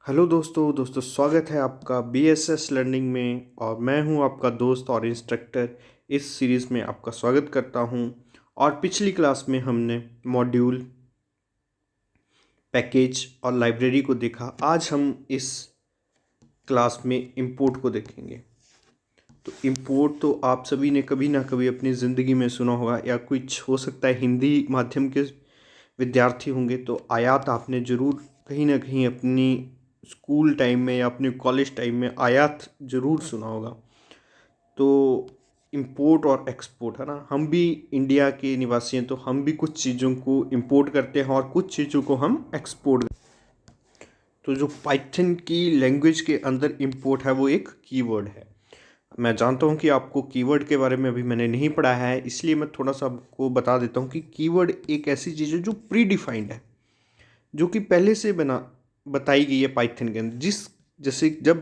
Hello दोस्तों स्वागत है आपका BSS लर्निंग में। और मैं हूं आपका दोस्त और इंस्ट्रक्टर। इस सीरीज़ में आपका स्वागत करता हूं। और पिछली क्लास में हमने मॉड्यूल, पैकेज और लाइब्रेरी को देखा। आज हम इस क्लास में इंपोर्ट को देखेंगे। तो इंपोर्ट तो आप सभी ने कभी ना कभी अपनी ज़िंदगी में सुना होगा, या कुछ हो सकता है हिंदी माध्यम के विद्यार्थी होंगे तो आयात आपने ज़रूर कहीं ना कहीं अपनी स्कूल टाइम में या अपने कॉलेज टाइम में आयात ज़रूर सुना होगा। तो इंपोर्ट और एक्सपोर्ट है ना, हम भी इंडिया के निवासी हैं तो हम भी कुछ चीज़ों को इंपोर्ट करते हैं और कुछ चीज़ों को हम एक्सपोर्ट करते हैं। तो जो पाइथन की लैंग्वेज के अंदर इंपोर्ट है वो एक कीवर्ड है। मैं जानता हूँ कि आपको कीवर्ड के बारे में अभी मैंने नहीं पढ़ा है, इसलिए मैं थोड़ा सा आपको बता देता हूँ कि कीवर्ड एक ऐसी चीज़ है जो प्री डिफाइंड है, जो कि पहले से बताई गई है पाइथन के अंदर। जैसे जब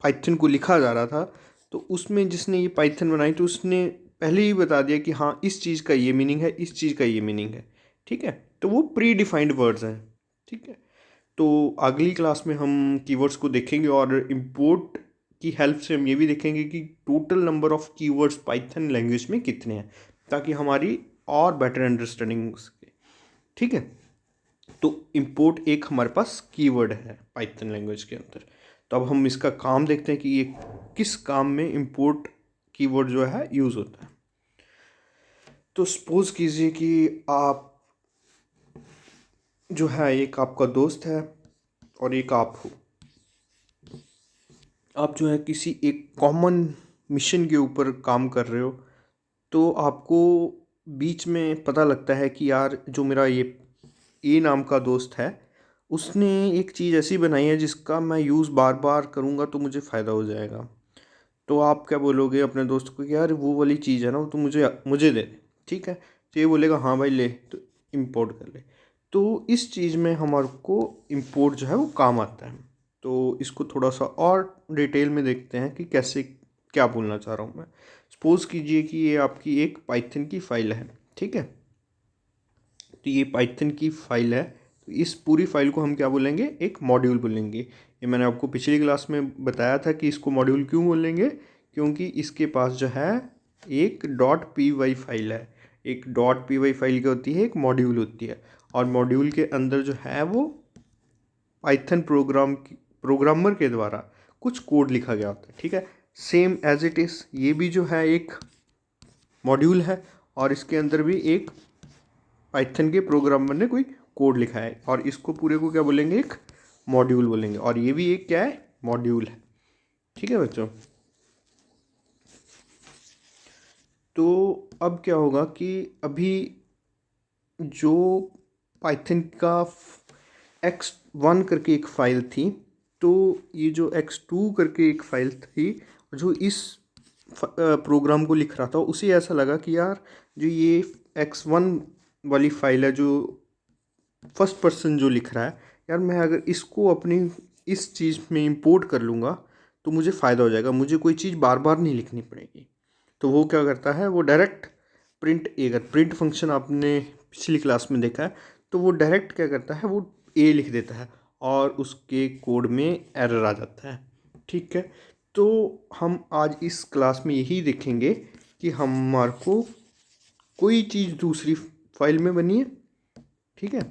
पाइथन को लिखा जा रहा था तो उसमें जिसने ये पाइथन बनाई तो उसने पहले ही बता दिया कि हाँ इस चीज़ का ये मीनिंग है, इस चीज़ का ये मीनिंग है। ठीक है, तो वो प्री डिफाइंड वर्ड्स हैं। ठीक है, तो अगली क्लास में हम कीवर्ड्स को देखेंगे और इंपोर्ट की हेल्प से हम ये भी देखेंगे कि total number of keywords Python language में कितने हैं, ताकि हमारी और बेटर अंडरस्टैंडिंग हो सके। ठीक है, तो इंपोर्ट एक हमारे पास कीवर्ड है पाइथन लैंग्वेज के अंदर। तो अब हम इसका काम देखते हैं कि ये किस काम में इंपोर्ट कीवर्ड जो है यूज़ होता है। तो सपोज कीजिए कि आप जो है, एक आपका दोस्त है और एक आप हो। आप जो है किसी एक कॉमन मिशन के ऊपर काम कर रहे हो, तो आपको बीच में पता लगता है कि यार जो मेरा ये ए नाम का दोस्त है, उसने एक चीज़ ऐसी बनाई है जिसका मैं यूज़ बार बार करूँगा तो मुझे फ़ायदा हो जाएगा। तो आप क्या बोलोगे अपने दोस्त को कि यार वो वाली चीज़ है ना, वो तो मुझे मुझे दे दे। ठीक है, तो ये बोलेगा हाँ भाई ले, तो इम्पोर्ट कर ले। तो इस चीज़ में हमारे को इम्पोर्ट जो है वो काम आता है। तो इसको थोड़ा सा और डिटेल में देखते हैं कि कैसे, क्या बोलना चाह रहा हूँ मैं। सपोज़ कीजिए कि ये आपकी एक पाइथन की फ़ाइल है। ठीक है, तो ये पाइथन की फ़ाइल है, तो इस पूरी फाइल को हम क्या बोलेंगे, एक मॉड्यूल बोलेंगे। ये मैंने आपको पिछली क्लास में बताया था कि इसको मॉड्यूल क्यों बोलेंगे, क्योंकि इसके पास जो है एक डॉट पी वाई फाइल है। एक डॉट पी वाई फाइल क्या होती है, एक मॉड्यूल होती है। और मॉड्यूल के अंदर जो है वो पाइथन प्रोग्रामर के द्वारा कुछ कोड लिखा गया होता है। ठीक है, सेम एज इट इज़ ये भी जो है एक मॉड्यूल है, और इसके अंदर भी एक पाइथन के प्रोग्रामर ने कोई कोड लिखा है, और इसको पूरे को क्या बोलेंगे, एक मॉड्यूल बोलेंगे। और ये भी एक क्या है, मॉड्यूल है। ठीक है बच्चों, तो अब क्या होगा कि अभी जो पाइथन का x1 करके एक फ़ाइल थी, तो ये जो x2 करके एक फ़ाइल थी, जो इस प्रोग्राम को लिख रहा था उसे ऐसा लगा कि यार जो ये x1 वाली फ़ाइल है, जो फर्स्ट पर्सन जो लिख रहा है, यार मैं अगर इसको अपनी इस चीज़ में इंपोर्ट कर लूँगा तो मुझे फ़ायदा हो जाएगा, मुझे कोई चीज़ बार बार नहीं लिखनी पड़ेगी। तो वो क्या करता है, वो डायरेक्ट प्रिंट ए, अगर प्रिंट फंक्शन आपने पिछली क्लास में देखा है, तो वो डायरेक्ट क्या करता है, वो ए लिख देता है और उसके कोड में एरर आ जाता है। ठीक है, तो हम आज इस क्लास में यही देखेंगे कि हमारे को कोई चीज़ दूसरी फाइल में बनी है। ठीक है,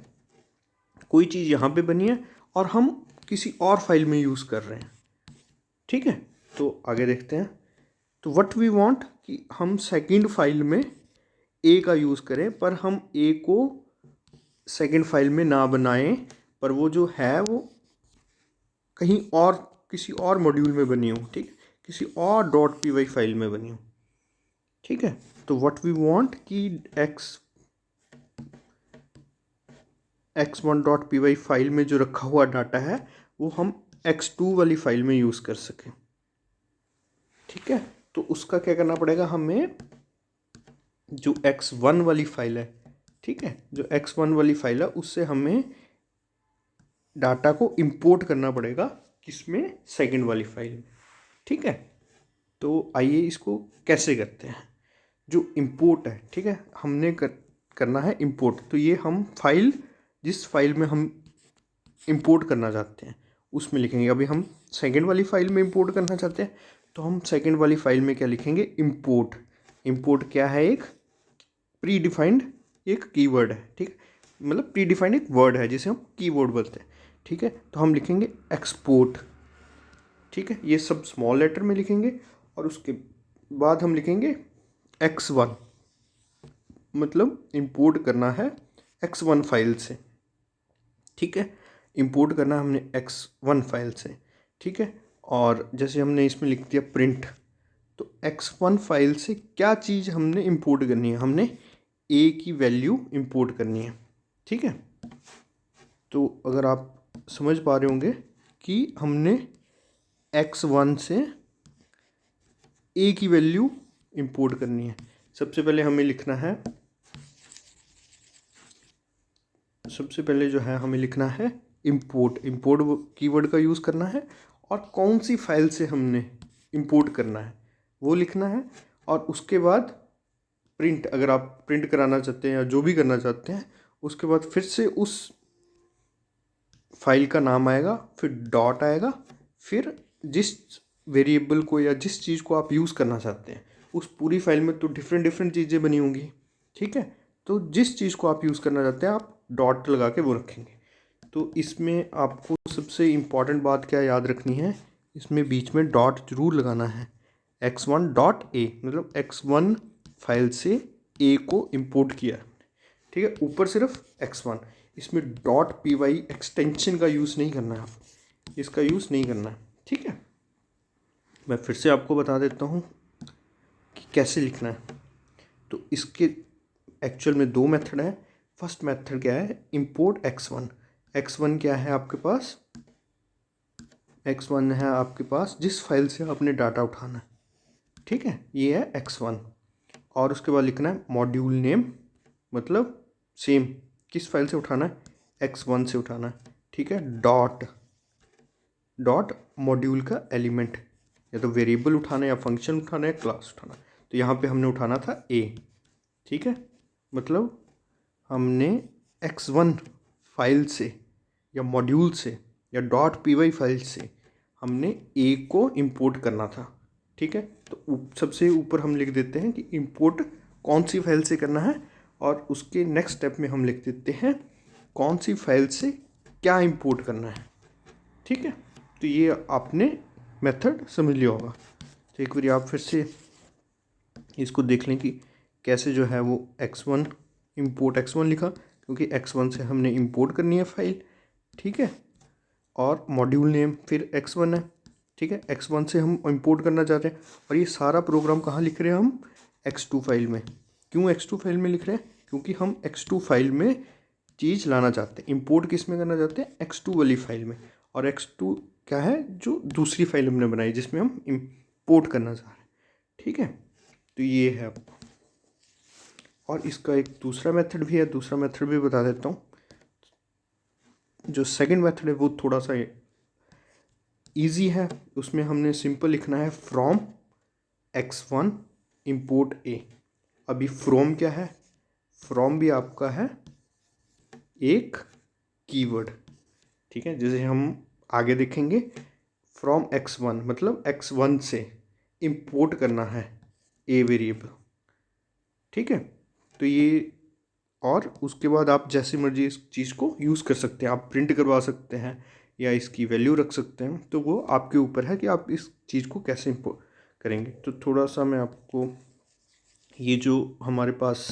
कोई चीज़ यहाँ पे बनी है और हम किसी और फाइल में यूज़ कर रहे हैं। ठीक है, तो आगे देखते हैं। तो व्हाट वी वांट कि हम सेकंड फाइल में ए का यूज़ करें, पर हम ए को सेकंड फाइल में ना बनाएं, पर वो जो है वो कहीं और किसी और मॉड्यूल में बनी हो। ठीक है, किसी और डॉट पी वाई फाइल में बनी हो। ठीक है, तो व्हाट वी वांट कि x1 dot P Y file में जो रखा हुआ डाटा है वो हम x2 वाली फाइल में यूज़ कर सकें। ठीक है, तो उसका क्या करना पड़ेगा, हमें जो x1 वाली फाइल है, ठीक है, जो x1 वाली फाइल है उससे हमें डाटा को इंपोर्ट करना पड़ेगा, किसमें, सेकंड वाली फाइल में। ठीक है, तो आइए इसको कैसे करते हैं। जो इंपोर्ट है, ठीक है, हमने करना है इंपोर्ट। तो ये हम फाइल, जिस फाइल में हम इंपोर्ट करना चाहते हैं उसमें लिखेंगे। अभी हम सेकंड वाली फाइल में इंपोर्ट करना चाहते हैं तो हम सेकंड वाली फाइल में क्या लिखेंगे, इंपोर्ट। इंपोर्ट क्या है, एक प्री डिफाइंड एक कीवर्ड है, ठीक है, मतलब प्री डिफाइंड एक वर्ड है जिसे हम कीवर्ड बोलते हैं, ठीक है। तो हम लिखेंगे एक्सपोर्ट, ठीक है, ये सब स्मॉल लेटर में लिखेंगे। और उसके बाद हम लिखेंगे x1, मतलब इंपोर्ट करना है x1 फाइल से, ठीक है, इंपोर्ट करना है हमने x1 फाइल से, ठीक है। और जैसे हमने इसमें लिख दिया प्रिंट, तो x1 फाइल से क्या चीज़ हमने इंपोर्ट करनी है, हमने a की वैल्यू इंपोर्ट करनी है, ठीक है। तो अगर आप समझ पा रहे होंगे कि हमने x1 से a की वैल्यू इंपोर्ट करनी है। सबसे पहले हमें लिखना है, सबसे पहले जो है हमें लिखना है इंपोर्ट। इंपोर्ट कीवर्ड का यूज़ करना है और कौन सी फाइल से हमने इंपोर्ट करना है वो लिखना है। और उसके बाद प्रिंट, अगर आप प्रिंट कराना चाहते हैं या जो भी करना चाहते हैं, उसके बाद फिर से उस फाइल का नाम आएगा, फिर डॉट आएगा, फिर जिस वेरिएबल को या जिस चीज़ को आप यूज़ करना चाहते हैं उस पूरी फाइल में तो डिफरेंट डिफरेंट चीज़ें बनी होंगी, ठीक है। तो जिस चीज़ को आप यूज़ करना चाहते हैं आप डॉट लगा के वो रखेंगे। तो इसमें आपको सबसे इम्पॉर्टेंट बात क्या याद रखनी है, इसमें बीच में डॉट जरूर लगाना है। x1 डॉट ए, मतलब x1 फाइल से a को इंपोर्ट किया, ठीक है, ऊपर सिर्फ x1। इसमें डॉट py एक्सटेंशन का यूज़ नहीं करना है, आप इसका यूज़ नहीं करना है, ठीक है। मैं फिर से आपको बता देता हूँ कि कैसे लिखना है। तो इसके एक्चुअल में दो मेथड है। फर्स्ट मेथड क्या है, इंपोर्ट x1। x1 क्या है आपके पास, x1 है आपके पास जिस फाइल से आपने डाटा उठाना है, ठीक है, ये है x1। और उसके बाद लिखना है मॉड्यूल नेम, मतलब सेम किस फाइल से उठाना है, x1 से उठाना है, ठीक है। डॉट, डॉट मॉड्यूल का एलिमेंट, या तो वेरिएबल उठाना है या फंक्शन उठाना है, क्लास उठाना है। तो यहाँ पे हमने उठाना था a, ठीक है, मतलब हमने x1 फाइल से या मॉड्यूल से या डॉट py फाइल से हमने a को इंपोर्ट करना था, ठीक है। तो सबसे ऊपर हम लिख देते हैं कि इंपोर्ट कौन सी फाइल से करना है, और उसके नेक्स्ट स्टेप में हम लिख देते हैं कौन सी फाइल से क्या इंपोर्ट करना है, ठीक है। तो ये आपने मेथड समझ लिया होगा। तो एक बार आप फिर से इसको देख लें कि कैसे जो है वो x1 इंपोर्ट x1 लिखा, क्योंकि x1 से हमने इंपोर्ट करनी है फाइल, ठीक है। और मॉड्यूल नेम फिर x1 है, ठीक है, x1 से हम इंपोर्ट करना चाहते हैं। और ये सारा प्रोग्राम कहाँ लिख रहे हैं हम, x2 फाइल में। क्यों x2 फाइल में लिख रहे हैं, क्योंकि हम x2 फाइल में चीज़ लाना चाहते हैं। इंपोर्ट किस में करना चाहते हैं, x2 वाली फाइल में। और x2 क्या है, जो दूसरी फाइल हमने बनाई जिसमें हम इंपोर्ट करना चाह रहे हैं, ठीक है। तो ये है आपको, और इसका एक दूसरा मेथड भी है, दूसरा मेथड भी बता देता हूँ। जो सेकंड मेथड है वो थोड़ा सा इजी है। उसमें हमने सिंपल लिखना है फ्रॉम x1 इंपोर्ट a। अभी फ्रॉम क्या है, फ्रॉम भी आपका है एक कीवर्ड, ठीक है, जैसे हम आगे देखेंगे। फ्रॉम x1 मतलब x1 से इंपोर्ट करना है a वेरिएबल, ठीक है। तो ये, और उसके बाद आप जैसे मर्जी इस चीज़ को यूज़ कर सकते हैं, आप प्रिंट करवा सकते हैं या इसकी वैल्यू रख सकते हैं। तो वो आपके ऊपर है कि आप इस चीज़ को कैसे इंपोर्ट करेंगे। तो थोड़ा सा मैं आपको, ये जो हमारे पास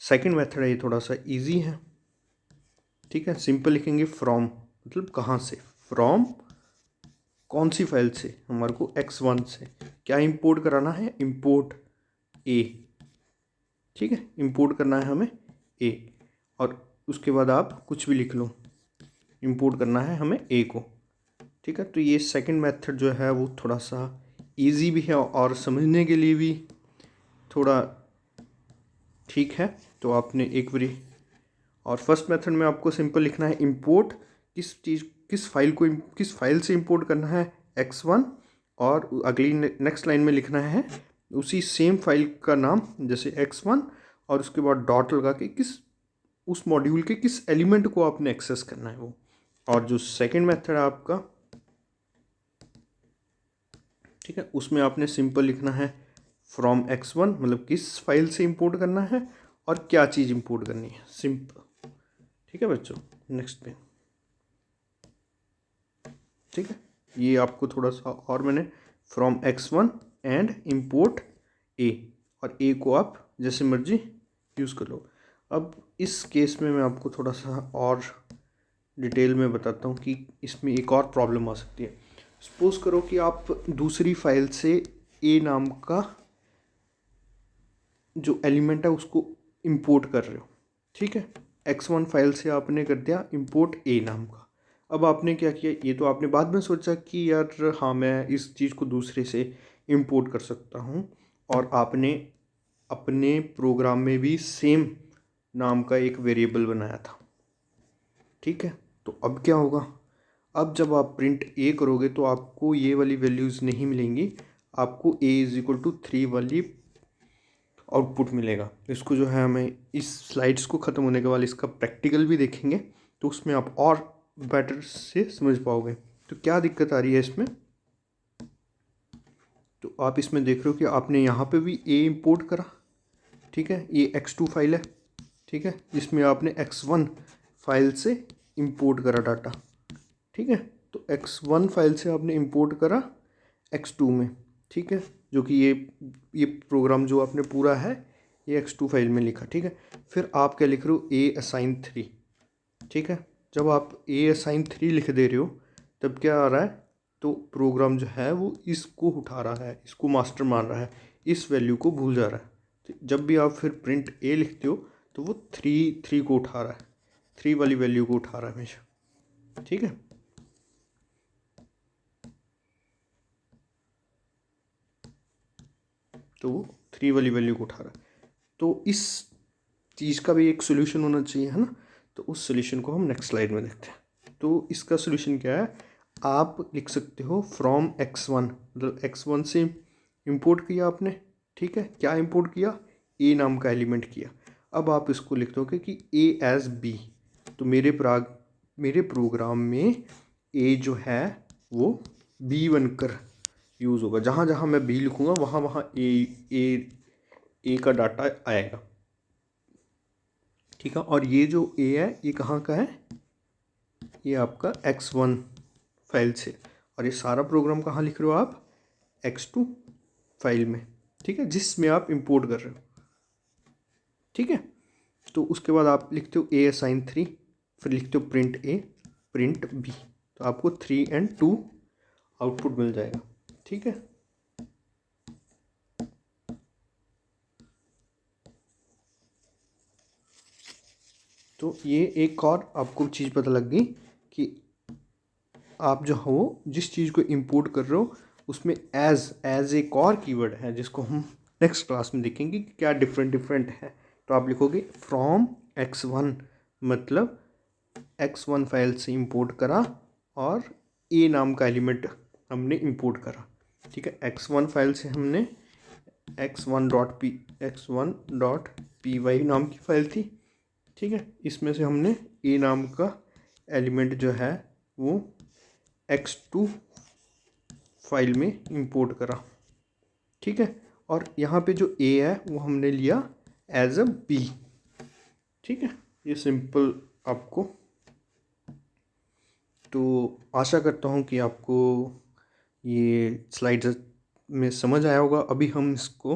सेकंड मेथड है ये थोड़ा सा इजी है, ठीक है। सिंपल लिखेंगे फ्रॉम, मतलब कहाँ से, फ्रॉम कौन सी फाइल से, हमारे को x1 से क्या इंपोर्ट कराना है, इंपोर्ट a, ठीक है, इंपोर्ट करना है हमें a। और उसके बाद आप कुछ भी लिख लो, इंपोर्ट करना है हमें a को, ठीक है। तो ये सेकंड मेथड जो है वो थोड़ा सा इजी भी है और समझने के लिए भी थोड़ा ठीक है। तो आपने एक बारी, और फर्स्ट मेथड में आपको सिंपल लिखना है इंपोर्ट किस चीज़, किस फाइल को, किस फाइल से इंपोर्ट करना है, x1। और अगली नेक्स्ट लाइन में लिखना है उसी सेम फाइल का नाम, जैसे x1, और उसके बाद डॉट लगा के किस, उस मॉड्यूल के किस एलिमेंट को आपने एक्सेस करना है वो, और जो सेकंड मेथड है आपका, ठीक है, उसमें आपने सिंपल लिखना है फ्रॉम x1, मतलब किस फाइल से इंपोर्ट करना है और क्या चीज़ इंपोर्ट करनी है, सिंपल। ठीक है बच्चों, नेक्स्ट पे। ठीक है, ये आपको थोड़ा सा और मैंने from x1 and import a, और a को आप जैसे मर्जी यूज़ कर लो। अब इस केस में मैं आपको थोड़ा सा और डिटेल में बताता हूँ कि इसमें एक और प्रॉब्लम आ सकती है। सपोज करो कि आप दूसरी फाइल से a नाम का जो एलिमेंट है उसको इंपोर्ट कर रहे हो। ठीक है, x1 फाइल से आपने कर दिया इंपोर्ट a नाम का। अब आपने क्या किया, ये तो आपने बाद में सोचा कि यार हाँ मैं इस चीज़ को दूसरे से इंपोर्ट कर सकता हूँ, और आपने अपने प्रोग्राम में भी सेम नाम का एक वेरिएबल बनाया था। ठीक है, तो अब क्या होगा, अब जब आप प्रिंट a करोगे तो आपको ये वाली वैल्यूज़ नहीं मिलेंगी, आपको a इज इक्वल टू 3 वाली आउटपुट मिलेगा। इसको जो है हमें इस स्लाइड्स को ख़त्म होने के बाद इसका प्रैक्टिकल भी देखेंगे, तो उसमें आप और बेटर से समझ पाओगे। तो क्या दिक्कत आ रही है इसमें, तो आप इसमें देख रहे हो कि आपने यहाँ पे भी a इंपोर्ट करा। ठीक है, ये x2 फाइल है। ठीक है, इसमें आपने x1 फाइल से इंपोर्ट करा डाटा। ठीक है, तो x1 फाइल से आपने इंपोर्ट करा x2 में। ठीक है, जो कि ये प्रोग्राम जो आपने पूरा है ये x2 फाइल में लिखा। ठीक है, फिर आप क्या लिख रहे हो, a असाइन 3। ठीक है, जब आप a असाइन 3 लिख दे रहे हो तब क्या आ रहा है, तो प्रोग्राम जो है वो इसको उठा रहा है, इसको मास्टर मान रहा है, इस वैल्यू को भूल जा रहा है। तो जब भी आप फिर प्रिंट a लिखते हो तो वो 3 को उठा रहा है, 3 वाली वैल्यू को उठा रहा है हमेशा। ठीक है, तो वो 3 वाली वैल्यू को उठा रहा है। तो इस चीज़ का भी एक सोल्यूशन होना चाहिए, है ना। तो उस सोल्यूशन को हम नेक्स्ट स्लाइड में देखते हैं। तो इसका सोल्यूशन क्या है, आप लिख सकते हो फ्रॉम x1, मतलब x1 से इंपोर्ट किया आपने। ठीक है, क्या इंपोर्ट किया, a नाम का एलिमेंट किया। अब आप इसको लिख दोगे कि a एज b, तो मेरे प्रोग्राम में a जो है वो b बनकर यूज़ होगा। जहाँ जहाँ मैं b लिखूँगा वहाँ वहाँ a का डाटा आएगा। ठीक है, और ये जो a है ये कहाँ का है, ये आपका x1 फाइल से, और ये सारा प्रोग्राम कहाँ लिख रहे हो आप, x2 फाइल में। ठीक है, जिसमें आप इंपोर्ट कर रहे हो। ठीक है, तो उसके बाद आप लिखते हो a असाइन 3, फिर लिखते हो प्रिंट a प्रिंट b, तो आपको 3 और 2 आउटपुट मिल जाएगा। ठीक है, तो ये एक और आपको चीज़ पता लग गई कि आप जो हो जिस चीज़ को इंपोर्ट कर रहे हो उसमें एज एक और कीवर्ड है जिसको हम नेक्स्ट क्लास में देखेंगे कि क्या डिफरेंट है। तो आप लिखोगे फ्रॉम x1, मतलब x1 फाइल से इंपोर्ट करा और a नाम का एलिमेंट हमने इंपोर्ट करा। ठीक है, x1 फाइल से हमने x1.py नाम की फाइल थी। ठीक है, इसमें से हमने a नाम का एलिमेंट जो है वो x2 फाइल में इंपोर्ट करा। ठीक है, और यहाँ पे जो a है वो हमने लिया एज अ b। ठीक है, ये सिंपल आपको, तो आशा करता हूँ कि आपको ये स्लाइड्स में समझ आया होगा। अभी हम इसको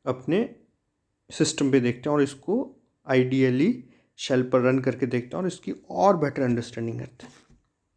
अपने सिस्टम पे देखते हैं और इसको आइडियली शेल पर रन करके देखते हैं और इसकी और बेटर अंडरस्टैंडिंग करते हैं।